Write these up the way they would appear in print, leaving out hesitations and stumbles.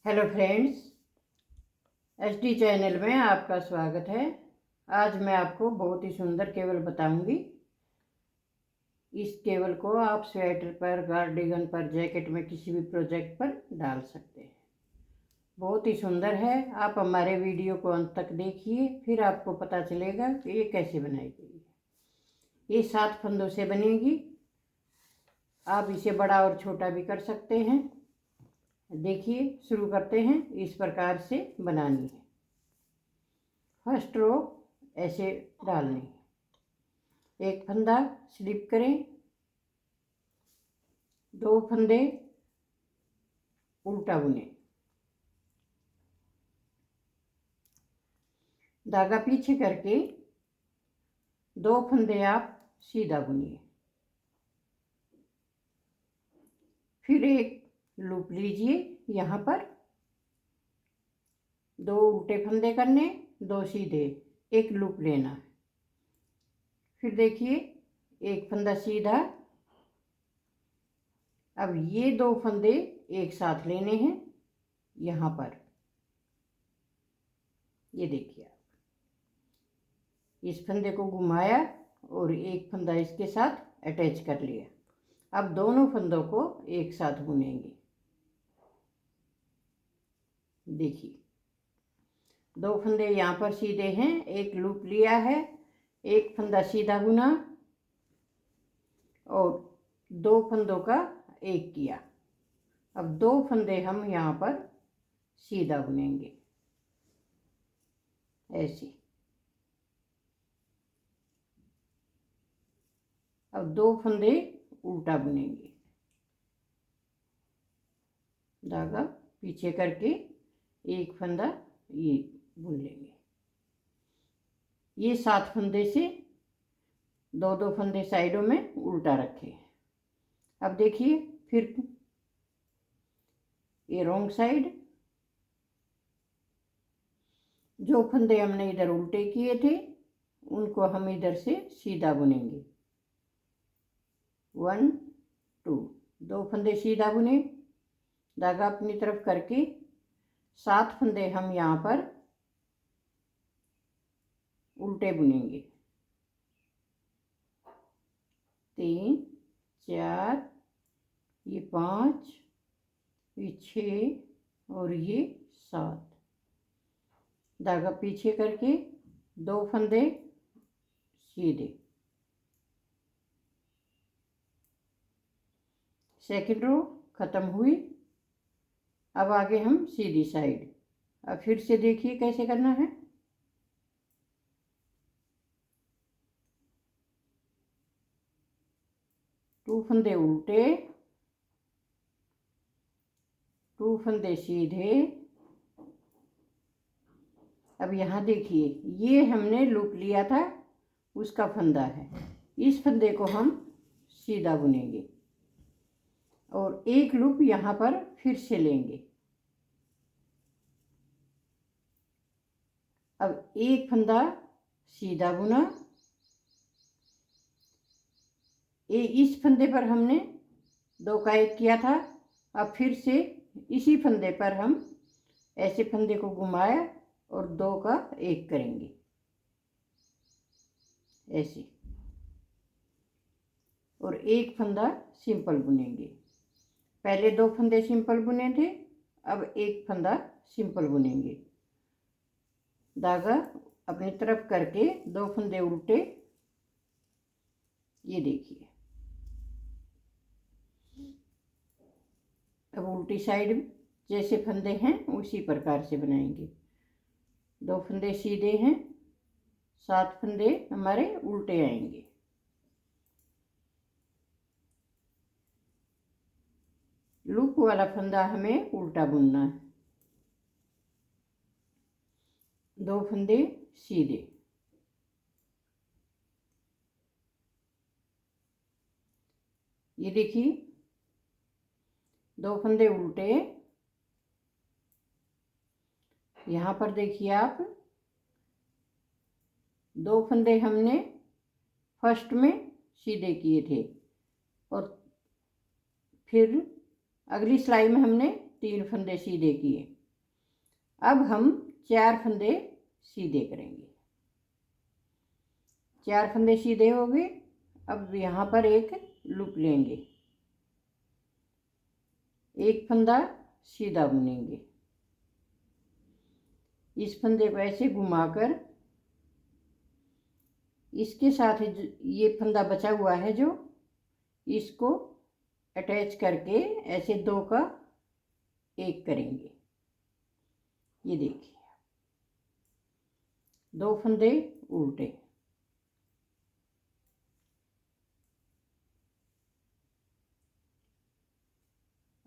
Hello friends, HD channel में आपका स्वागत है। आज मैं आपको बहुत ही सुंदर केबल बताऊंगी। इस केबल को आप स्वेटर पर, कार्डिगन पर, जैकेट में, किसी भी प्रोजेक्ट पर डाल सकते हैं। बहुत ही सुंदर है। आप हमारे वीडियो को अंत तक देखिए, फिर आपको पता चलेगा कि ये कैसे बनाई गई है। ये 7 फंदों से बनेगी। आप इसे बड़ा और छोटा भी कर सकते हैं। देखिए, शुरू करते हैं। इस प्रकार से बनानी है। फर्स्ट रो ऐसे डालनी है। एक फंदा स्लिप करें, 2 फंदे उल्टा बुने, धागा पीछे करके 2 फंदे आप सीधा बुनिए। फिर एक लूप लीजिए। यहाँ पर 2 उल्टे फंदे करने, 2 सीधे, एक लूप लेना है। फिर देखिए, एक फंदा सीधा। अब ये 2 फंदे एक साथ लेने हैं। यहाँ पर ये देखिए, आप इस फंदे को घुमाया और एक फंदा इसके साथ अटैच कर लिया। अब दोनों फंदों को एक साथ बुनेंगे। देखिए, 2 फंदे यहाँ पर सीधे हैं, एक लूप लिया है, एक फंदा सीधा बुना और 2 फंदों का एक किया। अब 2 फंदे हम यहाँ पर सीधा बुनेंगे ऐसे। अब 2 फंदे उल्टा बुनेंगे, धागा पीछे करके एक फंदा ये बुन लेंगे। ये 7 फंदे से 2-2 फंदे साइडों में उल्टा रखे। अब देखिए, फिर ये रॉन्ग साइड, जो फंदे हमने इधर उल्टे किए थे उनको हम इधर से सीधा बुनेंगे। 1 2, 2 फंदे सीधा बुने, धागा अपनी तरफ करके 7 फंदे हम यहाँ पर उल्टे बुनेंगे। 3 4, ये 5, ये 6 और ये 7, धागा पीछे करके 2 फंदे सीधे। सेकंड रो खत्म हुई। अब आगे हम सीधी साइड। अब फिर से देखिए कैसे करना है। टू फंदे उल्टे, 2 फंदे सीधे। अब यहाँ देखिए, ये हमने लूप लिया था, उसका फंदा है। इस फंदे को हम सीधा बुनेंगे और एक लूप यहाँ पर फिर से लेंगे। अब एक फंदा सीधा बुना, इस फंदे पर हमने 2 का 1 किया था। अब फिर से इसी फंदे पर हम ऐसे फंदे को घुमाया और 2 का 1 करेंगे ऐसे, और एक फंदा सिंपल बुनेंगे। पहले 2 फंदे सिंपल बुने थे, अब एक फंदा सिंपल बुनेंगे। धागा अपनी तरफ करके 2 फंदे उल्टे, ये देखिए। अब उल्टी साइड जैसे फंदे हैं उसी प्रकार से बनाएंगे। 2 फंदे सीधे हैं, 7 फंदे हमारे उल्टे आएंगे। लूप वाला फंदा हमें उल्टा बुनना है। 2 फंदे सीधे, ये देखिए। 2 फंदे उल्टे, यहाँ पर देखिए आप, 2 फंदे हमने फर्स्ट में सीधे किए थे और फिर अगली सिलाई में हमने 3 फंदे सीधे किए। अब हम 4 फंदे सीधे करेंगे। 4 फंदे सीधे हो गए। अब यहाँ पर एक लूप लेंगे, एक फंदा सीधा बुनेंगे। इस फंदे को ऐसे घुमाकर इसके साथ ये फंदा बचा हुआ है जो, इसको अटैच करके ऐसे 2 का 1 करेंगे। ये देखिए 2 फंदे उल्टे।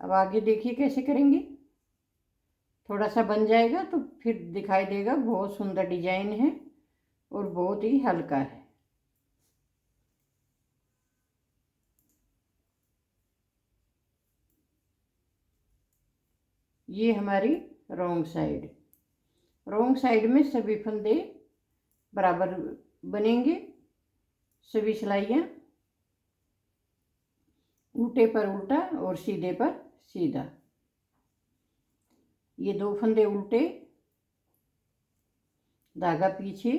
अब आगे देखिए कैसे करेंगे। थोड़ा सा बन जाएगा तो फिर दिखाई देगा। बहुत सुंदर डिजाइन है और बहुत ही हल्का है। ये हमारी रॉन्ग साइड। रॉन्ग साइड में सभी फंदे बराबर बनेंगे। सभी सिलाइयाँ उल्टे पर उल्टा और सीधे पर सीधा। ये 2 फंदे उल्टे, धागा पीछे।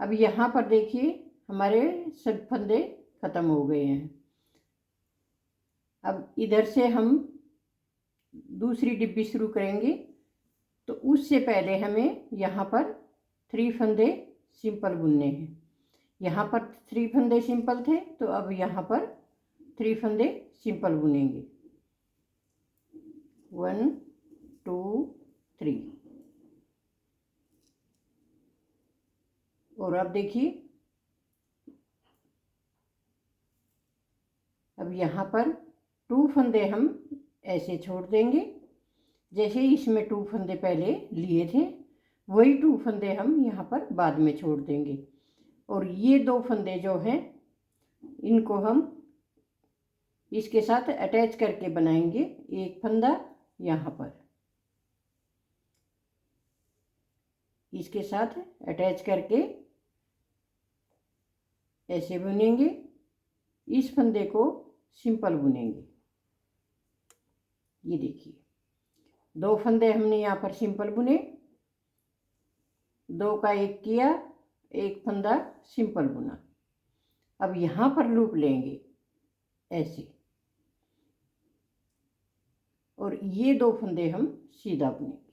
अब यहाँ पर देखिए हमारे सब फंदे खत्म हो गए हैं। अब इधर से हम दूसरी डिब्बी शुरू करेंगे, तो उससे पहले हमें यहाँ पर 3 फंदे सिंपल बुनने हैं। यहाँ पर 3 फंदे सिंपल थे, तो अब यहाँ पर 3 फंदे सिंपल बुनेंगे। 1 2 3। और अब देखिए, अब यहाँ पर 2 फंदे हम ऐसे छोड़ देंगे। जैसे इसमें 2 फंदे पहले लिए थे, वही 2 फंदे हम यहाँ पर बाद में छोड़ देंगे। और ये 2 फंदे जो हैं, इनको हम इसके साथ अटैच करके बनाएंगे। एक फंदा यहाँ पर इसके साथ अटैच करके ऐसे बुनेंगे। इस फंदे को सिंपल बुनेंगे। ये देखिए 2 फंदे हमने यहाँ पर सिंपल बुने, 2 का 1 किया, एक फंदा सिंपल बुना। अब यहाँ पर लूप लेंगे ऐसे, और ये 2 फंदे हम सीधा बुनेंगे।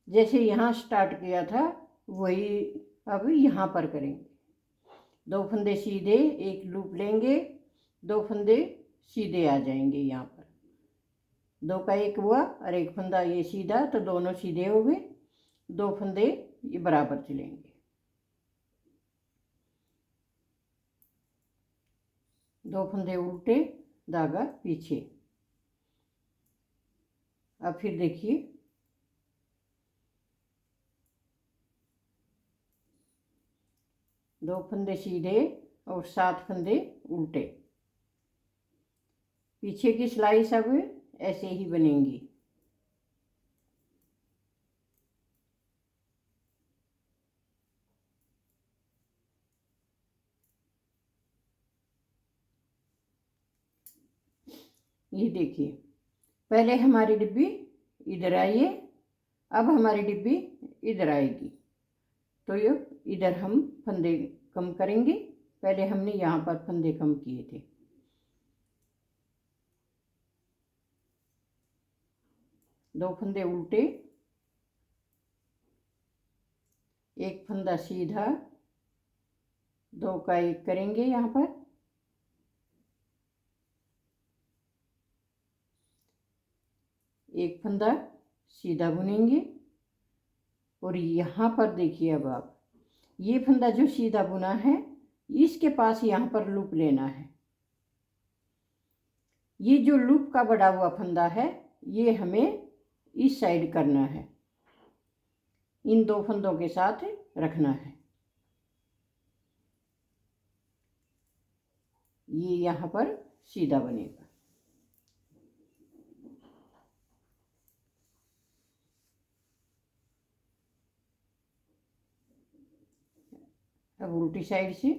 जैसे यहाँ स्टार्ट किया था वही अब यहाँ पर करेंगे। 2 फंदे सीधे, एक लूप लेंगे, 2 फंदे सीधे आ जाएंगे। यहाँ पर 2 का 1 हुआ और एक फंदा ये सीधा, तो दोनों सीधे हो गए। 2 फंदे ये बराबर चलेंगे। 2 फंदे उल्टे, धागा पीछे। अब फिर देखिए, दो फंदे सीधे और 7 फंदे उल्टे। पीछे की सिलाई सब ऐसे ही बनेंगी। ये देखिए, पहले हमारी डिब्बी इधर आई है, अब हमारी डिब्बी इधर आएगी। तो ये इधर हम फंदे कम करेंगे। पहले हमने यहाँ पर फंदे कम किए थे। दो फंदे उल्टे, एक फंदा सीधा, 2 का 1 करेंगे। यहाँ पर एक फंदा सीधा बुनेंगे। और यहाँ पर देखिए, अब आप ये फंदा जो सीधा बुना है, इसके पास यहाँ पर लूप लेना है। ये जो लूप का बड़ा हुआ फंदा है, ये हमें इस साइड करना है, इन 2 फंदों के साथ रखना है। ये यहाँ पर सीधा बनेगा। अब उल्टी साइड से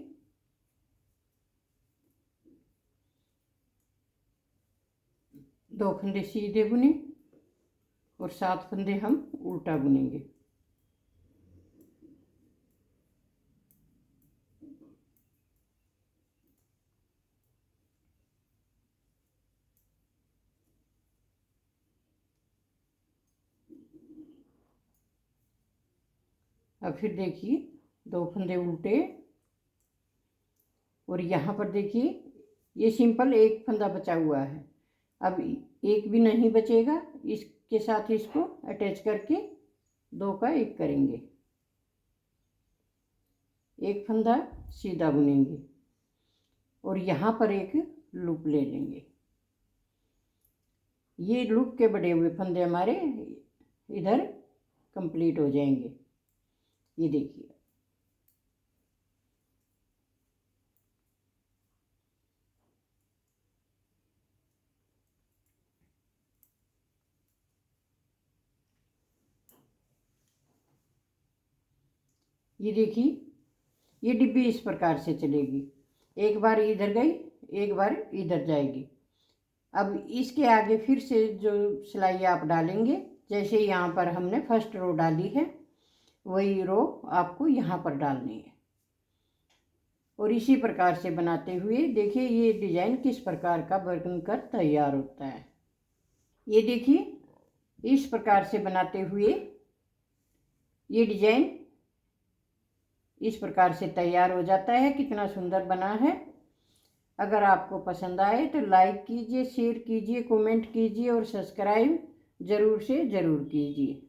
2 फंदे सीधे बुने और 7 फंदे हम उल्टा बुनेंगे। अब फिर देखिए 2 फंदे उल्टे और यहाँ पर देखिए ये सिंपल एक फंदा बचा हुआ है। अब एक भी नहीं बचेगा, इसके साथ इसको अटैच करके 2 का 1 करेंगे। एक फंदा सीधा बुनेंगे और यहाँ पर एक लूप ले लेंगे। ये लूप के बड़े हुए फंदे हमारे इधर कंप्लीट हो जाएंगे। ये देखिए ये देखिए ये डिब्बी इस प्रकार से चलेगी, एक बार इधर गई एक बार इधर जाएगी। अब इसके आगे फिर से जो सिलाई आप डालेंगे, जैसे यहाँ पर हमने फर्स्ट रो डाली है वही रो आपको यहाँ पर डालनी है। और इसी प्रकार से बनाते हुए देखिए ये डिजाइन किस प्रकार का बनकर तैयार होता है। ये देखिए इस प्रकार से बनाते हुए ये डिजाइन इस प्रकार से तैयार हो जाता है। कितना सुंदर बना है। अगर आपको पसंद आए तो लाइक कीजिए, शेयर कीजिए, कमेंट कीजिए और सब्सक्राइब ज़रूर से ज़रूर कीजिए।